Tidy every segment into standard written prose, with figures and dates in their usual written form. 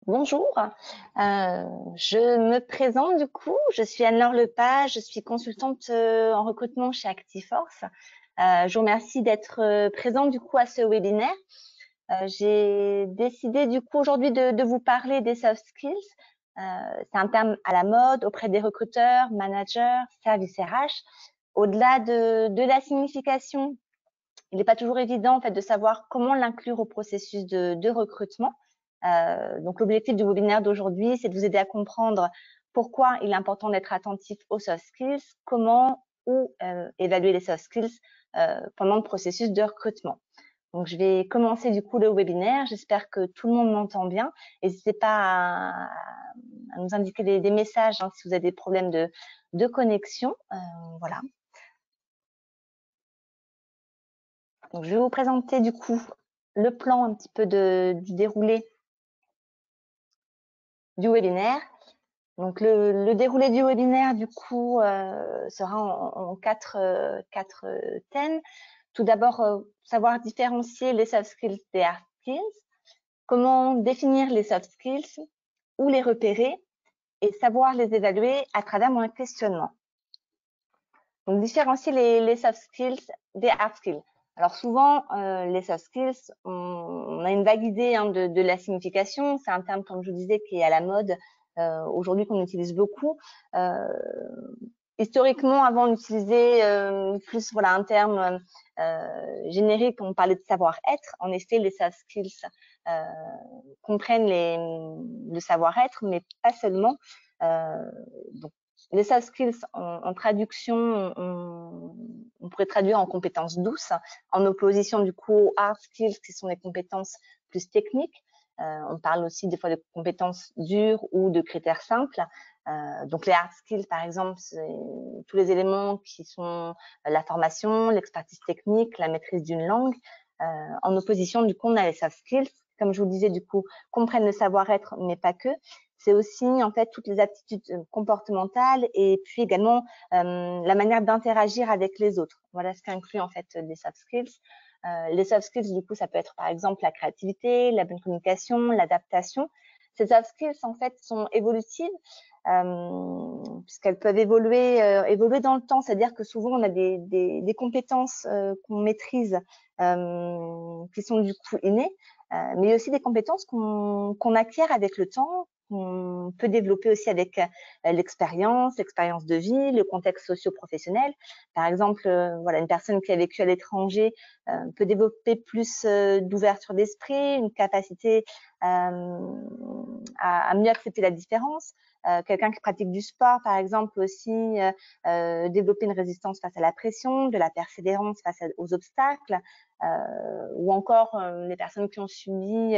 Bonjour, je me présente du coup, je suis Anne-Laure Lepage, je suis consultante en recrutement chez Actiforce. Je vous remercie d'être présente du coup à ce webinaire. J'ai décidé du coup aujourd'hui de vous parler des soft skills. C'est un terme à la mode auprès des recruteurs, managers, services RH. Au-delà de la signification, il n'est pas toujours évident en fait de savoir comment l'inclure au processus de recrutement. Donc l'objectif du webinaire d'aujourd'hui, c'est de vous aider à comprendre pourquoi il est important d'être attentif aux soft skills, comment ou évaluer les soft skills pendant le processus de recrutement. Donc je vais commencer du coup le webinaire. J'espère que tout le monde m'entend bien. N'hésitez pas à nous indiquer des messages hein, si vous avez des problèmes de connexion. Voilà. Donc, je vais vous présenter du coup le plan un petit peu du déroulé du webinaire. Donc, le déroulé du webinaire, du coup, sera en quatre thèmes. Tout d'abord, savoir différencier les soft skills des hard skills, comment définir les soft skills, où les repérer et savoir les évaluer à travers mon questionnement. Donc, différencier les soft skills des hard skills. Alors souvent, les soft skills, on a une vague idée hein, de la signification. C'est un terme, comme je vous disais, qui est à la mode aujourd'hui, qu'on utilise beaucoup. Historiquement, avant, on utilisait plus voilà, un terme générique, on parlait de savoir-être. En effet, les soft skills comprennent le savoir-être, mais pas seulement. Donc, les soft skills, en traduction, on pourrait traduire en compétences douces, en opposition du coup aux hard skills, qui sont des compétences plus techniques. On parle aussi des fois de compétences dures ou de critères simples. Donc les hard skills, par exemple, c'est tous les éléments qui sont la formation, l'expertise technique, la maîtrise d'une langue. En opposition, du coup, on a les soft skills, comme je vous disais, du coup, comprennent le savoir-être, mais pas que. C'est aussi en fait toutes les aptitudes comportementales et puis également la manière d'interagir avec les autres. Voilà ce qu'inclut en fait les soft skills. Les soft skills, du coup, ça peut être par exemple la créativité, la bonne communication, l'adaptation. Ces soft skills, en fait, sont évolutives puisqu'elles peuvent évoluer dans le temps. C'est-à-dire que souvent, on a des compétences qu'on maîtrise qui sont du coup innées, mais il y a aussi des compétences qu'on acquiert avec le temps, qu'on peut développer aussi avec l'expérience de vie, le contexte socio-professionnel. Par exemple, voilà, une personne qui a vécu à l'étranger peut développer plus d'ouverture d'esprit, une capacité à mieux accepter la différence. Quelqu'un qui pratique du sport, par exemple, aussi développer une résistance face à la pression, de la persévérance face aux obstacles, ou encore les personnes qui ont subi,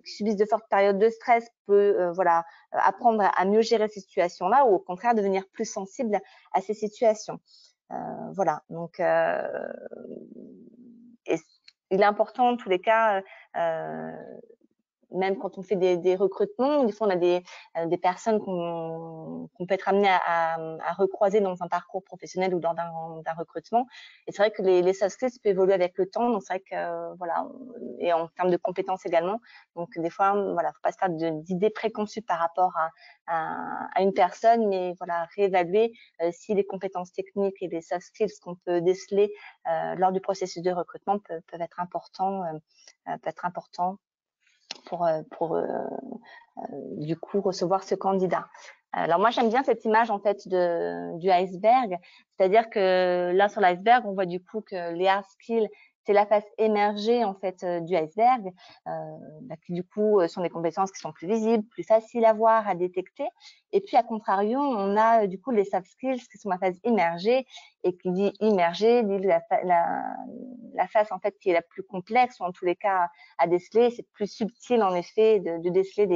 qui subissent de fortes périodes de stress peut voilà, apprendre à mieux gérer ces situations-là ou au contraire devenir plus sensible à ces situations. Voilà, donc et il est important en tous les cas même quand on fait des recrutements, des fois on a des personnes qu'on peut être amené à recroiser dans un parcours professionnel ou dans d'un recrutement. Et c'est vrai que les soft skills peuvent évoluer avec le temps. Donc c'est vrai que voilà, et en termes de compétences également. Donc des fois, voilà, faut pas se faire d'idées préconçues par rapport à une personne, mais voilà, réévaluer si les compétences techniques et les soft skills qu'on peut déceler lors du processus de recrutement peuvent être importants, pour du coup recevoir ce candidat. Alors moi j'aime bien cette image en fait du iceberg, c'est-à-dire que là sur l'iceberg on voit du coup que les hard skills c'est la face émergée en fait du iceberg, qui du coup sont des compétences qui sont plus visibles, plus faciles à voir, à détecter. Et puis à contrario, on a du coup les soft skills qui sont la phase immergée, et qui dit immergée dit la face en fait qui est la plus complexe ou en tous les cas à déceler. C'est plus subtil en effet de déceler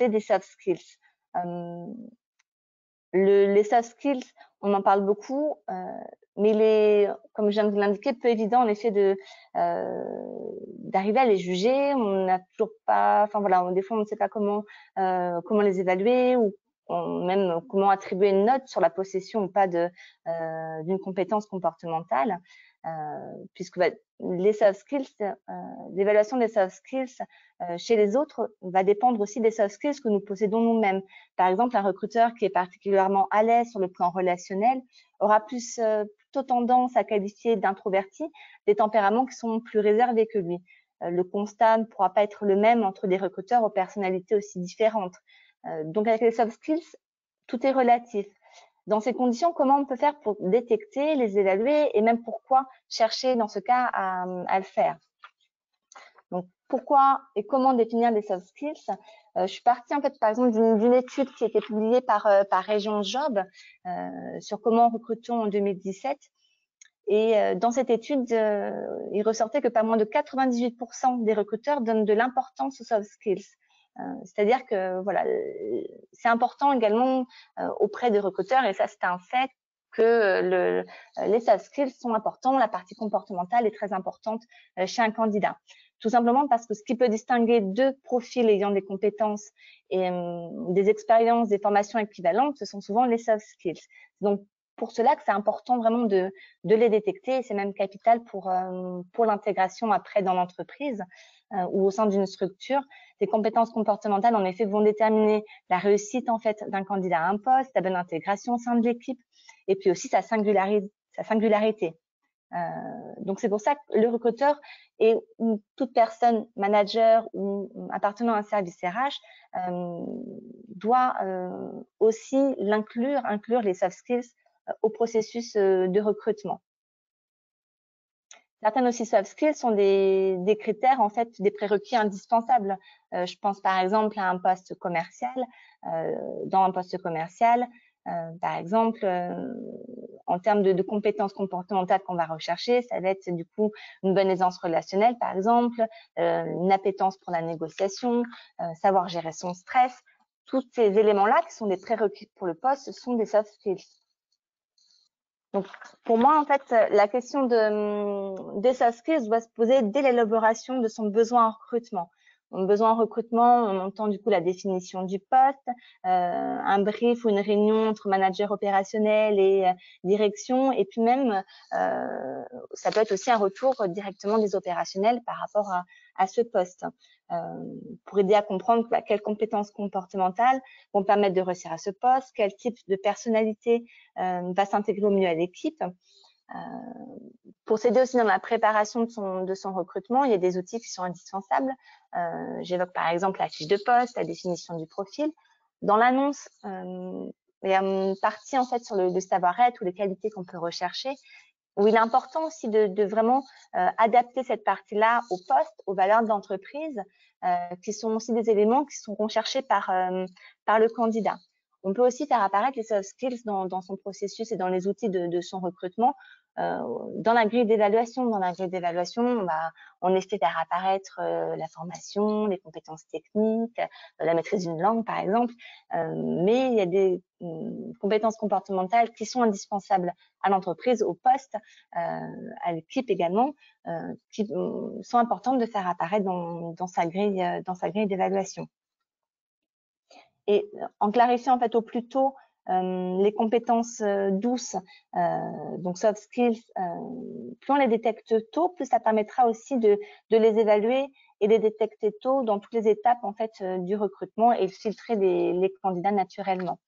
des soft skills. Les soft skills, on en parle beaucoup, mais comme je viens de vous l'indiquer, peu évident en effet d'arriver à les juger. On n'a toujours pas, enfin voilà, des fois on ne sait pas comment les évaluer ou même comment attribuer une note sur la possession ou pas d'une compétence comportementale. puisque les soft skills, l'évaluation des soft skills chez les autres va dépendre aussi des soft skills que nous possédons nous-mêmes. Par exemple, un recruteur qui est particulièrement à l'aise sur le plan relationnel aura plutôt tendance à qualifier d'introverti des tempéraments qui sont plus réservés que lui. Le constat ne pourra pas être le même entre des recruteurs aux personnalités aussi différentes. Donc, avec les soft skills, tout est relatif. Dans ces conditions, comment on peut faire pour détecter, les évaluer et même pourquoi chercher dans ce cas à le faire? Donc, pourquoi et comment définir les soft skills? Je suis partie en fait par exemple d'une étude qui a été publiée par Région Job sur comment recrutons en 2017. Et dans cette étude, il ressortait que pas moins de 98% des recruteurs donnent de l'importance aux soft skills. C'est-à-dire que voilà, c'est important également auprès des recruteurs, et ça c'est un fait, que les soft skills sont importants, la partie comportementale est très importante chez un candidat. Tout simplement parce que ce qui peut distinguer deux profils ayant des compétences et des expériences, des formations équivalentes, ce sont souvent les soft skills. Donc, pour cela que c'est important vraiment de les détecter, et c'est même capital pour l'intégration après dans l'entreprise ou au sein d'une structure. Les compétences comportementales, en effet, vont déterminer la réussite en fait d'un candidat à un poste, la bonne intégration au sein de l'équipe, et puis aussi sa singularité. Donc c'est pour ça que le recruteur et toute personne, manager ou appartenant à un service RH, doit aussi inclure les soft skills au processus de recrutement. Certaines aussi soft skills sont des critères, en fait, des prérequis indispensables. Je pense par exemple à un poste commercial. Dans un poste commercial, par exemple, en termes de compétences comportementales qu'on va rechercher, ça va être du coup une bonne aisance relationnelle, par exemple, une appétence pour la négociation, savoir gérer son stress. Tous ces éléments-là, qui sont des prérequis pour le poste, ce sont des soft skills. Donc, pour moi, en fait, la question des soft skills doit se poser dès l'élaboration de son besoin en recrutement. Un besoin en recrutement, on entend du coup la définition du poste, un brief ou une réunion entre manager opérationnel et direction, et puis même, ça peut être aussi un retour directement des opérationnels par rapport à ce poste, pour aider à comprendre quelles compétences comportementales vont permettre de réussir à ce poste, quel type de personnalité va s'intégrer au mieux à l'équipe. Pour s'aider aussi dans la préparation de son recrutement, il y a des outils qui sont indispensables. J'évoque par exemple la fiche de poste, la définition du profil. Dans l'annonce, il y a une partie en fait sur le savoir-être ou les qualités qu'on peut rechercher, où il est important aussi de vraiment adapter cette partie-là au poste, aux valeurs de l'entreprise, qui sont aussi des éléments qui sont recherchés par le candidat. On peut aussi faire apparaître les soft skills dans son processus et dans les outils de son recrutement. Dans la grille d'évaluation, on va en effet faire apparaître la formation, les compétences techniques, la maîtrise d'une langue par exemple, mais il y a des compétences comportementales qui sont indispensables à l'entreprise, au poste, à l'équipe également, qui sont importantes de faire apparaître dans sa grille d'évaluation. Et en clarifiant en fait au plus tôt les compétences douces, donc soft skills, plus on les détecte tôt, plus ça permettra aussi de les évaluer et les détecter tôt dans toutes les étapes en fait du recrutement et de filtrer les candidats naturellement.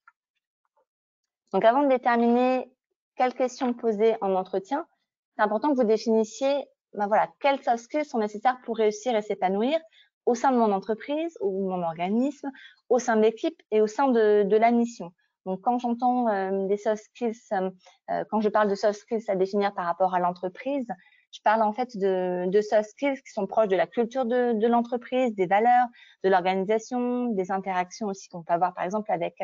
Donc avant de déterminer quelles questions poser en entretien, c'est important que vous définissiez quelles soft skills sont nécessaires pour réussir et s'épanouir au sein de mon entreprise ou mon organisme, au sein de l'équipe et au sein de la mission. Donc, quand j'entends des soft skills, quand je parle de soft skills à définir par rapport à l'entreprise, je parle en fait de soft skills qui sont proches de la culture de l'entreprise, des valeurs, de l'organisation, des interactions aussi qu'on peut avoir par exemple avec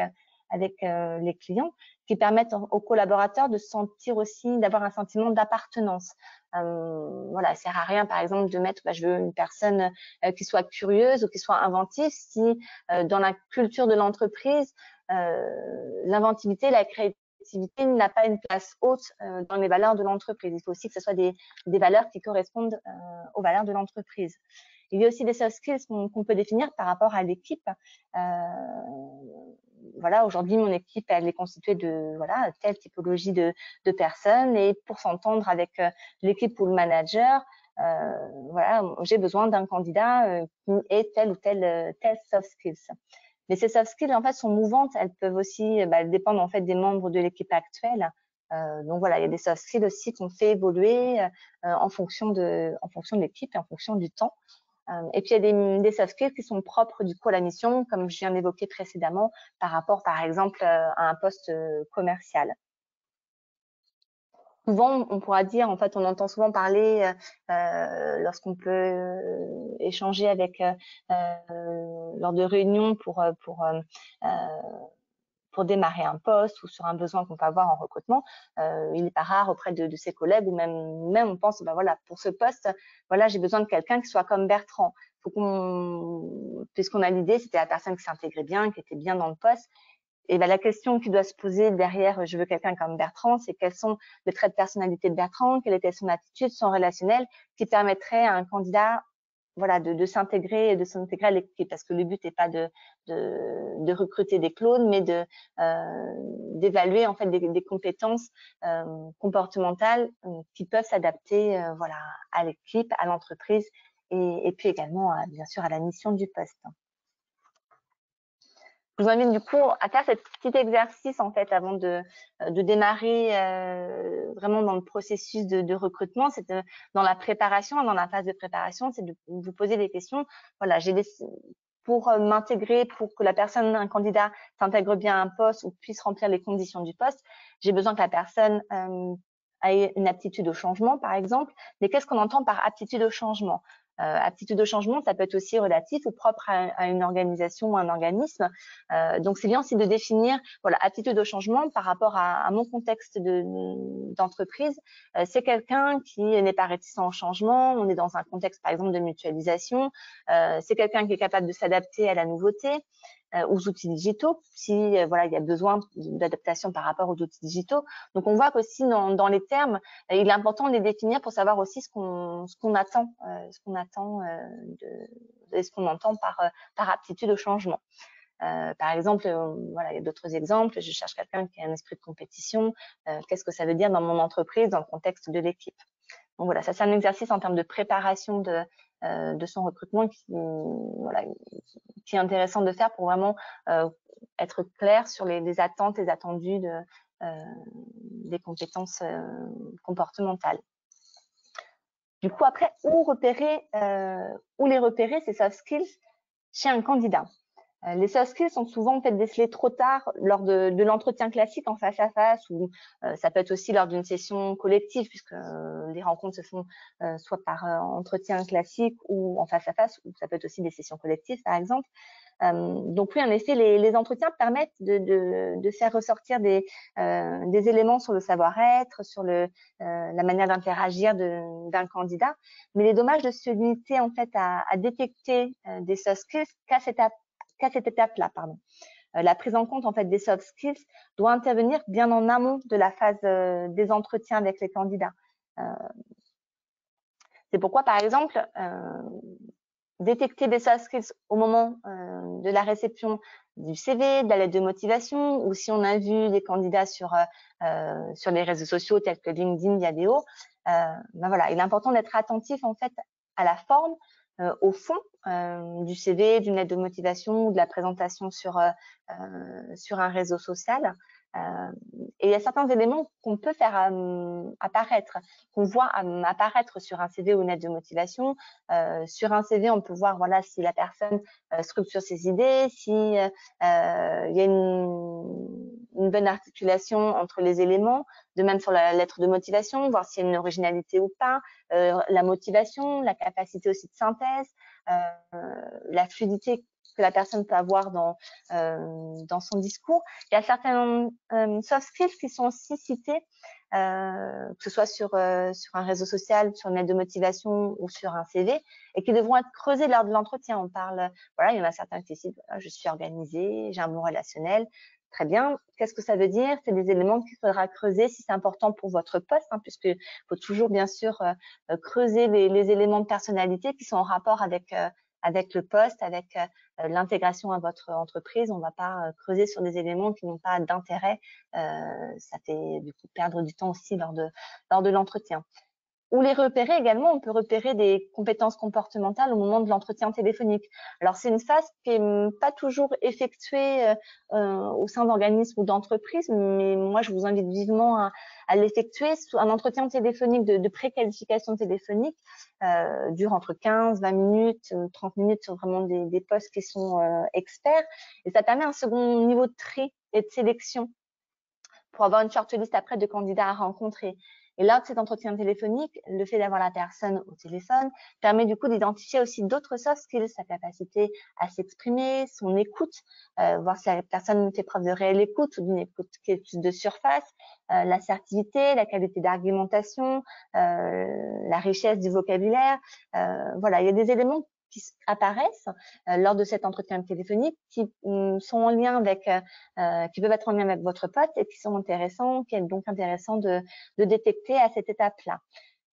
les clients, qui permettent aux collaborateurs de se sentir aussi, d'avoir un sentiment d'appartenance. Voilà, ça sert à rien, par exemple, de mettre, je veux une personne qui soit curieuse ou qui soit inventive si dans la culture de l'entreprise, l'inventivité, la créativité n'a pas une place haute dans les valeurs de l'entreprise. Il faut aussi que ce soit des valeurs qui correspondent aux valeurs de l'entreprise. Il y a aussi des soft skills qu'on peut définir par rapport à l'équipe. voilà, aujourd'hui, mon équipe, elle est constituée de voilà, telle typologie de personnes, et pour s'entendre avec l'équipe ou le manager, voilà, j'ai besoin d'un candidat qui ait telle ou telle soft skills. Mais ces soft skills, en fait, sont mouvantes. Elles peuvent aussi dépendre en fait des membres de l'équipe actuelle. Donc voilà, il y a des soft skills aussi qu'on fait évoluer en fonction de l'équipe et en fonction du temps. Et puis il y a des soft skills qui sont propres du coup à la mission, comme je viens d'évoquer précédemment, par rapport par exemple à un poste commercial. Souvent, on pourra dire, en fait, on entend souvent parler lorsqu'on peut échanger avec lors de réunions pour démarrer un poste ou sur un besoin qu'on peut avoir en recrutement, il n'est pas rare auprès de ses collègues ou même on pense, ben voilà, pour ce poste, voilà, j'ai besoin de quelqu'un qui soit comme Bertrand. Puisqu'on a l'idée, c'était la personne qui s'intégrait bien, qui était bien dans le poste. Et ben, la question qui doit se poser derrière, je veux quelqu'un comme Bertrand, c'est quels sont les traits de personnalité de Bertrand, quelle était son attitude, son relationnel, qui permettrait à un candidat, voilà, de s'intégrer à l'équipe, parce que le but n'est pas de recruter des clones, mais d'évaluer en fait des compétences comportementales qui peuvent s'adapter, voilà, à l'équipe, à l'entreprise, et puis également, bien sûr, à la mission du poste. Je vous invite du coup à faire cet petit exercice en fait avant de démarrer vraiment dans le processus de recrutement. C'est dans la préparation, dans la phase de préparation, c'est de vous poser des questions. Voilà, pour m'intégrer, pour que un candidat s'intègre bien à un poste ou puisse remplir les conditions du poste, j'ai besoin que la personne ait une aptitude au changement, par exemple. Mais qu'est-ce qu'on entend par aptitude au changement? Aptitude au changement, ça peut être aussi relatif ou propre à une organisation ou un organisme. Donc, c'est bien aussi de définir, voilà, aptitude au changement par rapport à mon contexte d'entreprise. C'est quelqu'un qui n'est pas réticent au changement. On est dans un contexte, par exemple, de mutualisation. C'est quelqu'un qui est capable de s'adapter à la nouveauté, aux outils digitaux, si voilà, il y a besoin d'adaptation par rapport aux outils digitaux. Donc, on voit qu'aussi dans les termes, il est important de les définir pour savoir aussi ce qu'on attend, et ce qu'on entend par aptitude au changement. Par exemple, voilà, il y a d'autres exemples. Je cherche quelqu'un qui a un esprit de compétition. Qu'est-ce que ça veut dire dans mon entreprise, dans le contexte de l'équipe? Donc voilà, ça c'est un exercice en termes de préparation de son recrutement qui est intéressant de faire pour vraiment être clair sur les attentes, les attendus des compétences comportementales. Du coup, après, où les repérer, ces soft skills, chez un candidat? Les soft skills sont souvent en fait décelés trop tard lors de l'entretien classique en face à face, ou ça peut être aussi lors d'une session collective, puisque les rencontres se font soit par entretien classique ou en face à face, ou ça peut être aussi des sessions collectives par exemple. Donc oui, en effet, les entretiens permettent de faire ressortir des éléments sur le savoir-être, sur la manière d'interagir d'un candidat. Mais il est dommage de se limiter en fait à détecter des soft skills qu'à cette étape-là, pardon. La prise en compte en fait des soft skills doit intervenir bien en amont de la phase des entretiens avec les candidats. C'est pourquoi, par exemple, détecter des soft skills au moment de la réception du CV, de la lettre de motivation, ou si on a vu des candidats sur les réseaux sociaux tels que LinkedIn, Viadeo, voilà, il est important d'être attentif en fait à la forme, au fond du CV, d'une lettre de motivation ou de la présentation sur un réseau social. Et il y a certains éléments qu'on peut faire apparaître, qu'on voit apparaître sur un CV ou une lettre de motivation. Sur un CV, on peut voir voilà, si la personne structure ses idées, si il y a une bonne articulation entre les éléments, de même sur la lettre de motivation, voir s'il y a une originalité ou pas, la motivation, la capacité aussi de synthèse, la fluidité que la personne peut avoir dans son discours. Il y a certains soft skills qui sont aussi cités, que ce soit sur un réseau social, sur une lettre de motivation ou sur un CV, et qui devront être creusés lors de l'entretien. On parle, voilà, il y en a certains qui citent, je suis organisée, j'ai un bon relationnel. Très bien. Qu'est-ce que ça veut dire? C'est des éléments qu'il faudra creuser si c'est important pour votre poste, hein, puisqu'il faut toujours bien sûr creuser les éléments de personnalité qui sont en rapport avec avec le poste, avec l'intégration à votre entreprise. On ne va pas creuser sur des éléments qui n'ont pas d'intérêt. Ça fait du coup perdre du temps aussi lors de l'entretien. Ou les repérer également, on peut repérer des compétences comportementales au moment de l'entretien téléphonique. Alors, c'est une phase qui n'est pas toujours effectuée au sein d'organismes ou d'entreprises, mais moi, je vous invite vivement à l'effectuer. Un entretien téléphonique de préqualification téléphonique dure entre 15, 20 minutes, 30 minutes sur vraiment des postes qui sont experts. Et ça permet un second niveau de tri et de sélection pour avoir une shortlist après de candidats à rencontrer. Et lors de cet entretien téléphonique, le fait d'avoir la personne au téléphone permet du coup d'identifier aussi d'autres soft skills, sa capacité à s'exprimer, son écoute, voir si la personne fait preuve de réelle écoute ou d'une écoute qui est plus de surface, l'assertivité, la qualité d'argumentation, la richesse du vocabulaire. Voilà, il y a des éléments qui apparaissent lors de cet entretien téléphonique qui sont en lien avec, qui peuvent être en lien avec votre poste et qui sont intéressants, qui est donc intéressant de détecter à cette étape-là.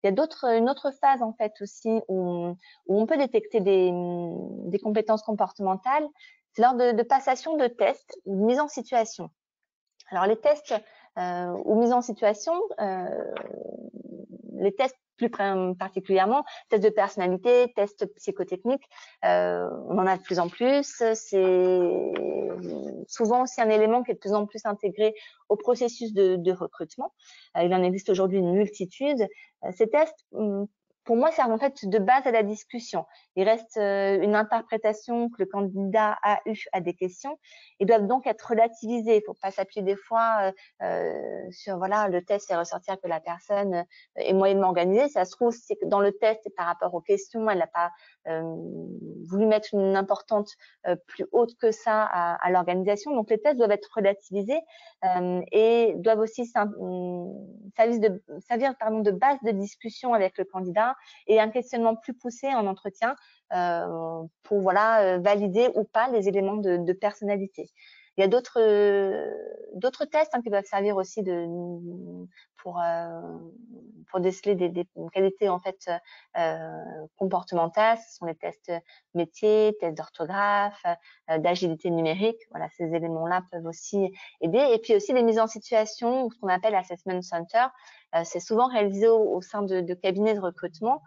Il y a une autre phase en fait aussi où on peut détecter des compétences comportementales, c'est lors de passation de tests ou de mise en situation. Alors les tests ou mise en situation, les tests plus particulièrement, tests de personnalité, tests psychotechniques, on en a de plus en plus. C'est souvent aussi un élément qui est de plus en plus intégré au processus de recrutement. Il en existe aujourd'hui une multitude. Ces tests, pour moi, servent en fait de base à la discussion. Il reste une interprétation que le candidat a eue à des questions. Ils doivent donc être relativisés. Il ne faut pas s'appuyer des fois sur voilà, le test fait ressortir que la personne est moyennement organisée. Ça se trouve, c'est que dans le test et par rapport aux questions, elle n'a pas voulu mettre une importance plus haute que ça à l'organisation. Donc, les tests doivent être relativisés et doivent aussi servir de base de discussion avec le candidat et un questionnement plus poussé en entretien pour voilà, valider ou pas les éléments de personnalité. Il y a d'autres tests qui peuvent servir aussi pour déceler des qualités en fait comportementales. Ce sont les tests métiers, tests d'orthographe, d'agilité numérique. Voilà, ces éléments-là peuvent aussi aider. Et puis aussi les mises en situation, ce qu'on appelle assessment center. C'est souvent réalisé au sein de cabinets de recrutement.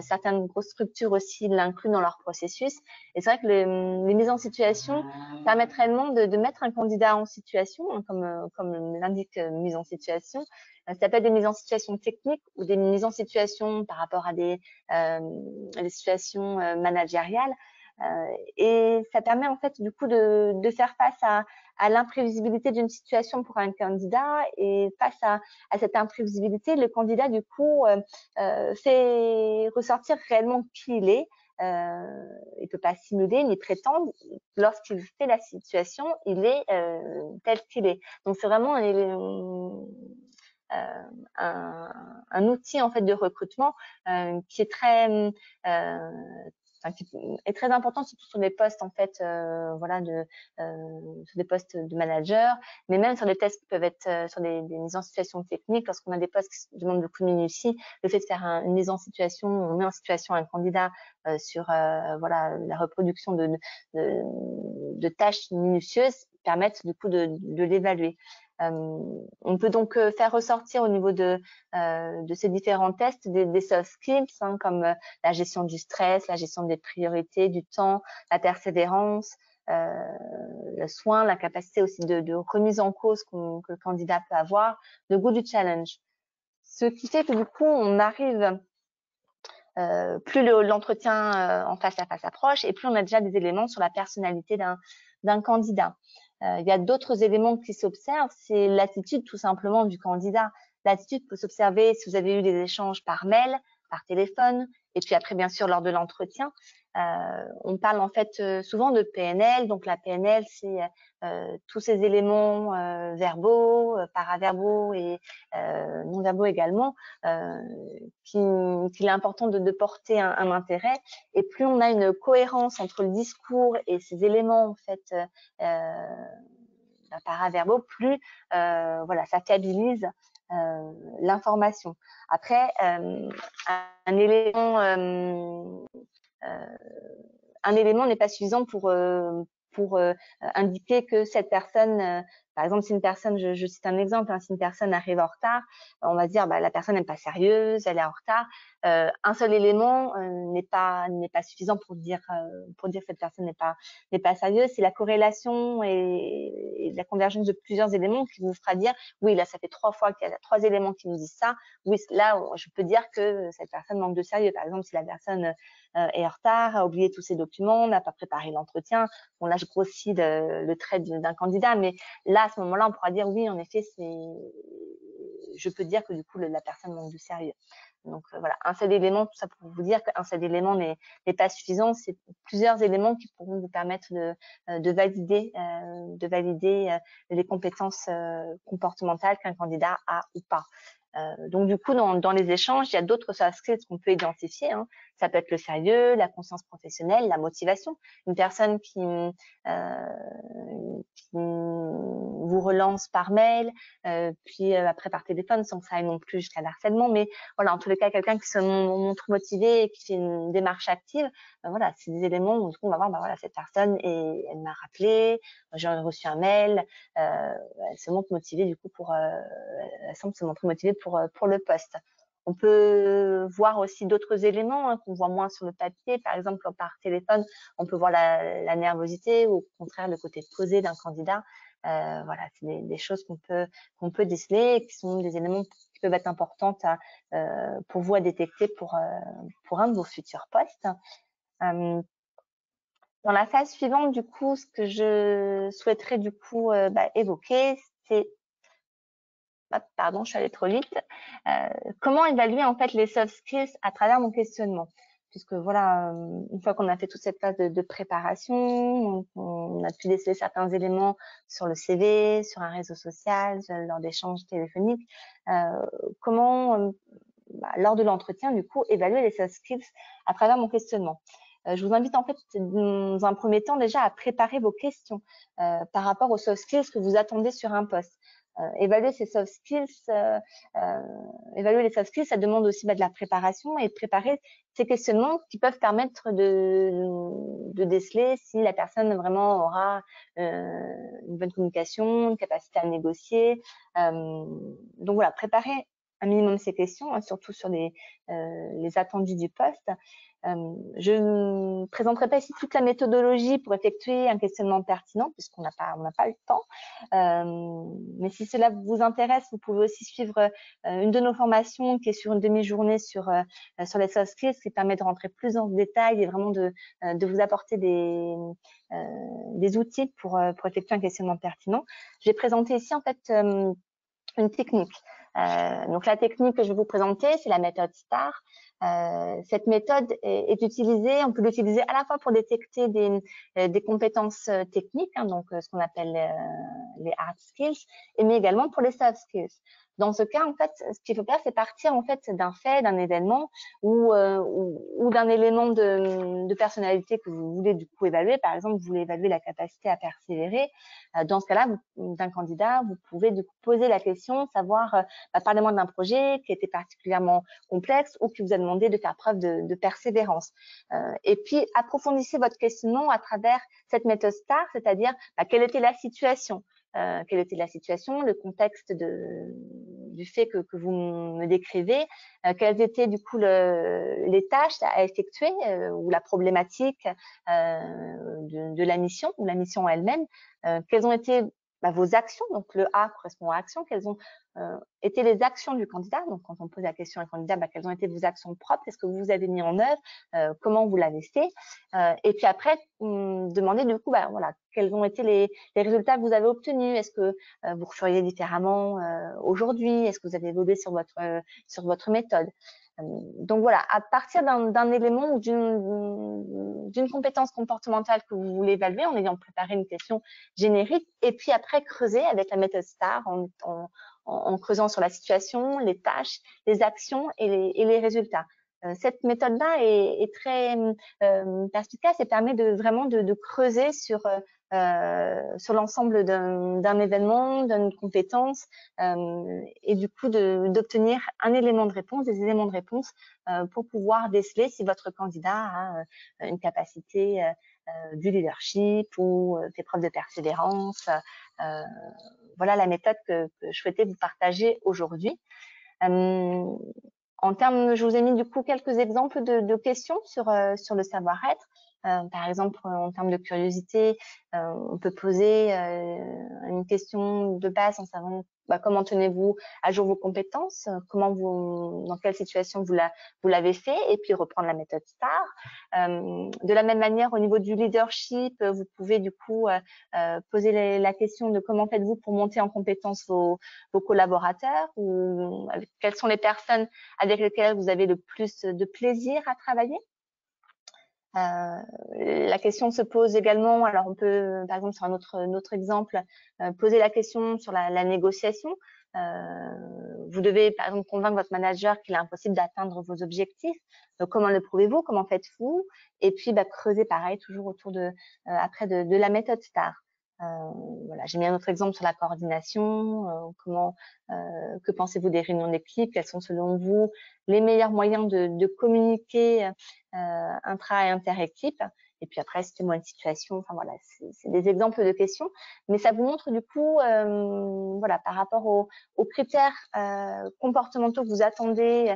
Certaines grosses structures aussi l'incluent dans leur processus. Et c'est vrai que les mises en situation permettent réellement de mettre un candidat en situation, hein, comme l'indique mise en situation. Ça peut être des mises en situation techniques ou des mises en situation par rapport à des situations managériales. Et ça permet en fait du coup de faire face à l'imprévisibilité d'une situation pour un candidat, et face à cette imprévisibilité, le candidat du coup fait ressortir réellement qui il est. Il peut pas simuler ni prétendre. Lorsqu'il fait la situation, il est tel qu'il est. Donc c'est vraiment un outil en fait de recrutement qui est qui est très important, surtout sur des postes en fait, voilà, sur des postes de manager, mais même sur des tests qui peuvent être sur des mises en situation techniques. Lorsqu'on a des postes qui demandent beaucoup de minutie, le fait de faire une mise en situation, on met en situation un candidat sur voilà, la reproduction de tâches minutieuses, permettent du coup de l'évaluer. On peut donc faire ressortir au niveau de ces différents tests des soft skills, hein, comme la gestion du stress, la gestion des priorités, du temps, la persévérance, le soin, la capacité aussi de remise en cause que le candidat peut avoir, le goût du challenge. Ce qui fait que du coup, on arrive, plus l'entretien en face à face approche, et plus on a déjà des éléments sur la personnalité d'un candidat. Il y a d'autres éléments qui s'observent, c'est l'attitude tout simplement du candidat. L'attitude peut s'observer si vous avez eu des échanges par mail, par téléphone, et puis après bien sûr lors de l'entretien. On parle en fait souvent de PNL. Donc la PNL, c'est tous ces éléments verbaux, paraverbaux et non verbaux également, qu'il est important de porter un intérêt. Et plus on a une cohérence entre le discours et ces éléments en fait paraverbaux, plus voilà, ça fiabilise l'information. Après, un élément un élément n'est pas suffisant pour indiquer que cette personne, par exemple, si une personne, je cite un exemple, hein, si une personne arrive en retard, on va dire la personne n'est pas sérieuse, elle est en retard. Un seul élément n'est pas suffisant pour dire que cette personne n'est pas sérieuse. C'est la corrélation et la convergence de plusieurs éléments qui vous fera dire oui, là ça fait 3 fois qu'il y a 3 éléments qui me disent ça. Oui, là je peux dire que cette personne manque de sérieux. Par exemple, si la personne est en retard, a oublié tous ses documents, n'a pas préparé l'entretien. Bon, là, je grossis le trait d'un candidat, mais là, à ce moment-là, on pourra dire oui, en effet, je peux dire que du coup, la personne manque de sérieux. Donc voilà, un seul élément, tout ça pour vous dire qu'un seul élément n'est pas suffisant. C'est plusieurs éléments qui pourront vous permettre de valider les compétences comportementales qu'un candidat a ou pas. Donc du coup, dans les échanges, il y a d'autres soft skills qu'on peut identifier. Hein. Ça peut être le sérieux, la conscience professionnelle, la motivation. Une personne qui vous relance par mail, puis après par téléphone, sans que ça aille non plus jusqu'à l'harcèlement. Mais voilà, en tous les cas, quelqu'un qui se montre motivé et qui fait une démarche active, voilà, c'est des éléments où on va voir, voilà, cette personne, et elle m'a rappelé, j'ai reçu un mail, elle se montre motivée du coup elle semble se montrer motivée pour le poste. On peut voir aussi d'autres éléments hein, qu'on voit moins sur le papier. Par exemple, par téléphone, on peut voir la nervosité ou au contraire le côté posé d'un candidat. Voilà, c'est des choses qu'on peut déceler et qui sont des éléments qui peuvent être importantes pour vous à détecter pour un de vos futurs postes. Dans la phase suivante, du coup, ce que je souhaiterais du coup évoquer, c'est pardon, je suis allée trop vite. Comment évaluer en fait les soft skills à travers mon questionnement? Puisque voilà, une fois qu'on a fait toute cette phase de préparation, on a pu déceler certains éléments sur le CV, sur un réseau social, lors d'échanges téléphoniques. Comment, lors de l'entretien, du coup, évaluer les soft skills à travers mon questionnement? Je vous invite en fait, dans un premier temps, déjà à préparer vos questions par rapport aux soft skills que vous attendez sur un poste. Évaluer ces soft skills, évaluer les soft skills, ça demande aussi de la préparation et de préparer ces questionnements qui peuvent permettre de déceler si la personne vraiment aura une bonne communication, une capacité à négocier. Donc voilà, préparer un minimum ces questions, hein, surtout sur les attendus du poste. Je ne présenterai pas ici toute la méthodologie pour effectuer un questionnement pertinent, puisqu'on n'a pas le temps. Mais si cela vous intéresse, vous pouvez aussi suivre une de nos formations qui est sur une demi-journée sur les soft skills, qui permet de rentrer plus dans le détail et vraiment de vous apporter des outils pour effectuer un questionnement pertinent. J'ai présenté ici en fait une technique. Donc la technique que je vais vous présenter, c'est la méthode STAR. Cette méthode est utilisée, on peut l'utiliser à la fois pour détecter des compétences techniques, hein, donc ce qu'on appelle les hard skills, mais également pour les soft skills. Dans ce cas, en fait, ce qu'il faut faire, c'est partir en fait d'un fait, d'un événement ou d'un élément de personnalité que vous voulez du coup évaluer. Par exemple, vous voulez évaluer la capacité à persévérer. Dans ce cas-là, d'un candidat, vous pouvez du coup poser la question, savoir, parlez-moi d'un projet qui était particulièrement complexe ou qui vous a demandé de faire preuve de persévérance. Et puis, approfondissez votre questionnement à travers cette méthode STAR, c'est-à-dire quelle était la situation, le contexte du fait que vous me décrivez, quelles étaient du coup les tâches à effectuer ou la problématique de la mission ou la mission elle-même, quelles ont été vos actions, donc le A correspond à action, quelles ont été les actions du candidat, donc quand on pose la question à un candidat, quelles ont été vos actions propres, qu'est-ce que vous avez mis en œuvre, comment vous l'avez fait, et puis après, demander du coup, voilà, quels ont été les résultats que vous avez obtenus, est-ce que vous feriez différemment aujourd'hui, est-ce que vous avez évolué sur votre méthode. Donc voilà, à partir d'un élément ou d'une compétence comportementale que vous voulez évaluer en ayant préparé une question générique, et puis après creuser avec la méthode STAR en creusant sur la situation, les tâches, les actions et les résultats. Cette méthode-là est très perspicace et permet vraiment de creuser sur sur l'ensemble d'un événement, d'une compétence, et du coup d'obtenir un élément de réponse, des éléments de réponse pour pouvoir déceler si votre candidat a une capacité du leadership ou des preuves de persévérance. Voilà la méthode que je souhaitais vous partager aujourd'hui. En termes, je vous ai mis du coup quelques exemples de questions sur le savoir-être. Par exemple, en termes de curiosité, on peut poser une question de base en savant comment tenez-vous à jour vos compétences, dans quelle situation vous l'avez fait, et puis reprendre la méthode STAR. De la même manière, au niveau du leadership, vous pouvez du coup poser la question de comment faites-vous pour monter en compétence vos collaborateurs, ou quelles sont les personnes avec lesquelles vous avez le plus de plaisir à travailler. La question se pose également, alors on peut, par exemple, sur un autre exemple, poser la question sur la négociation. Vous devez, par exemple, convaincre votre manager qu'il est impossible d'atteindre vos objectifs. Donc, comment le prouvez-vous? Comment faites-vous? Et puis, creuser pareil, toujours autour après de la méthode STAR. Voilà, j'ai mis un autre exemple sur la coordination. Que pensez-vous des réunions d'équipe? Quels sont selon vous les meilleurs moyens de communiquer intra et inter-équipe? Et puis après, c'est moi une situation. Enfin voilà, c'est des exemples de questions, mais ça vous montre du coup, voilà, par rapport aux critères comportementaux que vous attendez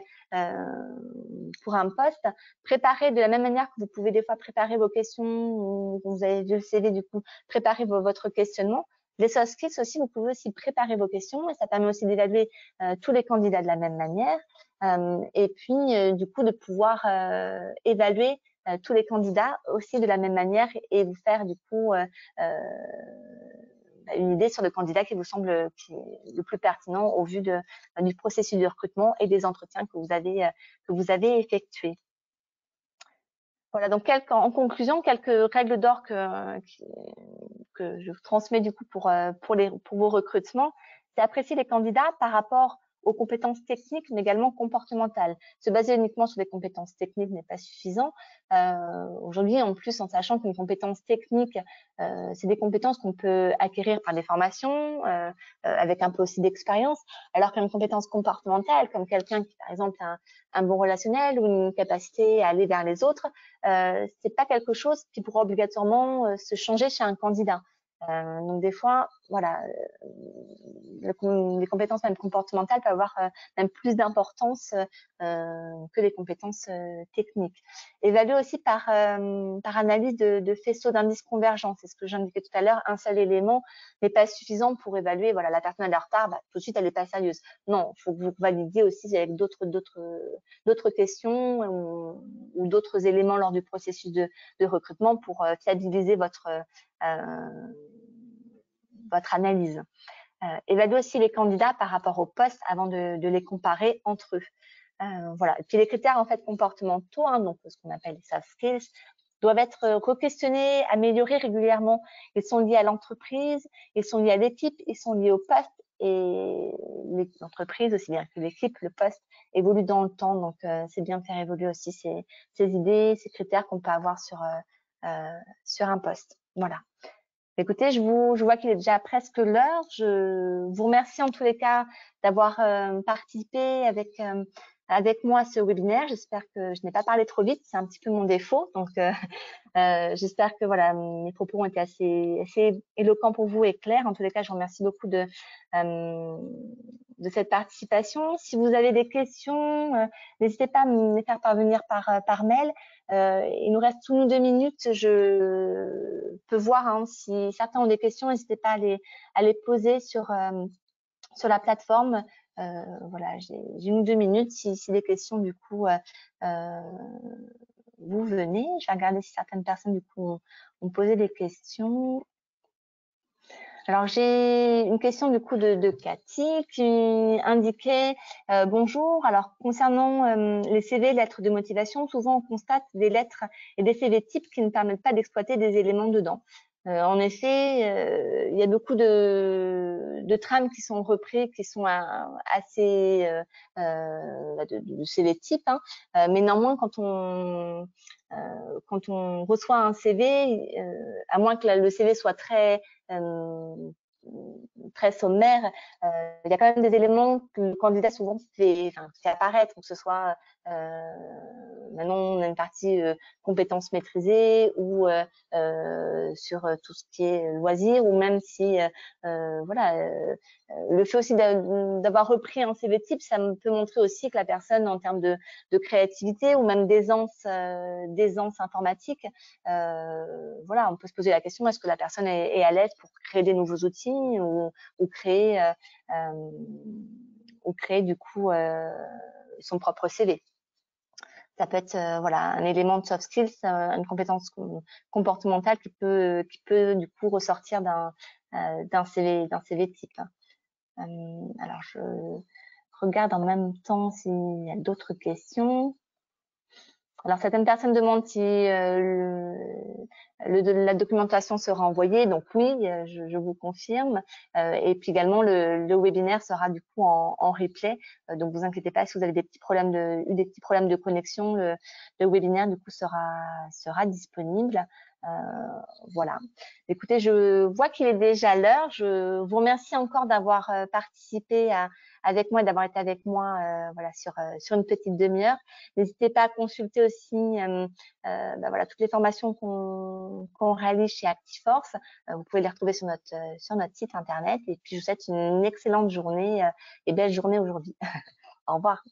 pour un poste, préparez de la même manière que vous pouvez des fois préparer vos questions, ou vous avez vu le CV, du coup, préparez votre questionnement. Les soft skills aussi, vous pouvez aussi préparer vos questions, et ça permet aussi d'évaluer tous les candidats de la même manière, et puis du coup de pouvoir évaluer tous les candidats aussi de la même manière, et vous faire du coup une idée sur le candidat qui vous semble le plus pertinent au vu du processus de recrutement et des entretiens que vous avez effectués. Voilà, donc en conclusion, quelques règles d'or que je vous transmets du coup pour vos recrutements. C'est apprécier les candidats par rapport aux compétences techniques, mais également comportementales. Se baser uniquement sur des compétences techniques n'est pas suffisant. Aujourd'hui, en plus, en sachant qu'une compétence technique, c'est des compétences qu'on peut acquérir par des formations, avec un peu aussi d'expérience, alors qu'une compétence comportementale, comme quelqu'un qui, par exemple, a un bon relationnel ou une capacité à aller vers les autres, c'est pas quelque chose qui pourra obligatoirement se changer chez un candidat. Donc des fois, voilà, les compétences même comportementales peuvent avoir même plus d'importance que les compétences techniques. Évaluer aussi par analyse de faisceaux d'indices convergents. C'est ce que j'indiquais tout à l'heure. Un seul élément n'est pas suffisant pour évaluer. Voilà, la personne est en retard, tout de suite elle n'est pas sérieuse. Non, il faut que vous validiez aussi avec d'autres questions ou d'autres éléments lors du processus de recrutement pour fiabiliser votre analyse. Évaluer aussi les candidats par rapport au poste avant de les comparer entre eux. Voilà. Et puis les critères en fait comportementaux, donc ce qu'on appelle les soft skills, doivent être re-questionnés, améliorés régulièrement. Ils sont liés à l'entreprise, ils sont liés à l'équipe, ils sont liés au poste, et l'entreprise aussi bien que l'équipe, le poste évolue dans le temps, donc c'est bien de faire évoluer aussi ces idées, ces critères qu'on peut avoir sur un poste. Voilà. Écoutez, je vois qu'il est déjà presque l'heure. Je vous remercie en tous les cas d'avoir participé avec moi à ce webinaire. J'espère que je n'ai pas parlé trop vite, c'est un petit peu mon défaut. Donc, j'espère que voilà, mes propos ont été assez éloquents pour vous et clairs. En tous les cas, je vous remercie beaucoup de cette participation. Si vous avez des questions, n'hésitez pas à me les faire parvenir par mail. Il nous reste sous 2 minutes. Je peux voir si certains ont des questions, n'hésitez pas à les poser sur la plateforme. Voilà, j'ai 1 ou 2 minutes. Si des questions du coup vous venez, je vais regarder si certaines personnes du coup ont posé des questions. Alors, j'ai une question du coup de Cathy qui indiquait bonjour. Alors, concernant les CV, lettres de motivation, souvent on constate des lettres et des CV types qui ne permettent pas d'exploiter des éléments dedans. En effet, il y a beaucoup de trames qui sont repris, qui sont assez de CV type, hein. Mais néanmoins, quand on reçoit un CV, à moins que le CV soit très sommaire, il y a quand même des éléments que le candidat souvent fait apparaître, que ce soit maintenant on a une partie compétences maîtrisées ou sur tout ce qui est loisirs, ou même si voilà, le fait aussi d'avoir repris un CV type, ça me peut montrer aussi que la personne, en termes de créativité ou même d'aisance informatique, voilà, on peut se poser la question, est-ce que la personne est à l'aise pour créer des nouveaux outils ou créer du coup son propre CV. Ça peut être voilà, un élément de soft skills, une compétence comportementale qui peut du coup ressortir d'un CV type. Alors je regarde en même temps s'il y a d'autres questions. Alors certaines personnes demandent si la documentation sera envoyée, donc oui, je vous confirme. Et puis également le webinaire sera du coup en replay, donc vous inquiétez pas si vous avez eu des petits problèmes de connexion, le webinaire du coup sera disponible. Voilà. Écoutez, je vois qu'il est déjà l'heure. Je vous remercie encore d'avoir participé avec moi et d'avoir été avec moi voilà, sur une petite demi-heure. N'hésitez pas à consulter aussi voilà, toutes les formations qu'on réalise chez Actiforce. Vous pouvez les retrouver sur notre site internet. Et puis, je vous souhaite une excellente journée et belle journée aujourd'hui. Au revoir.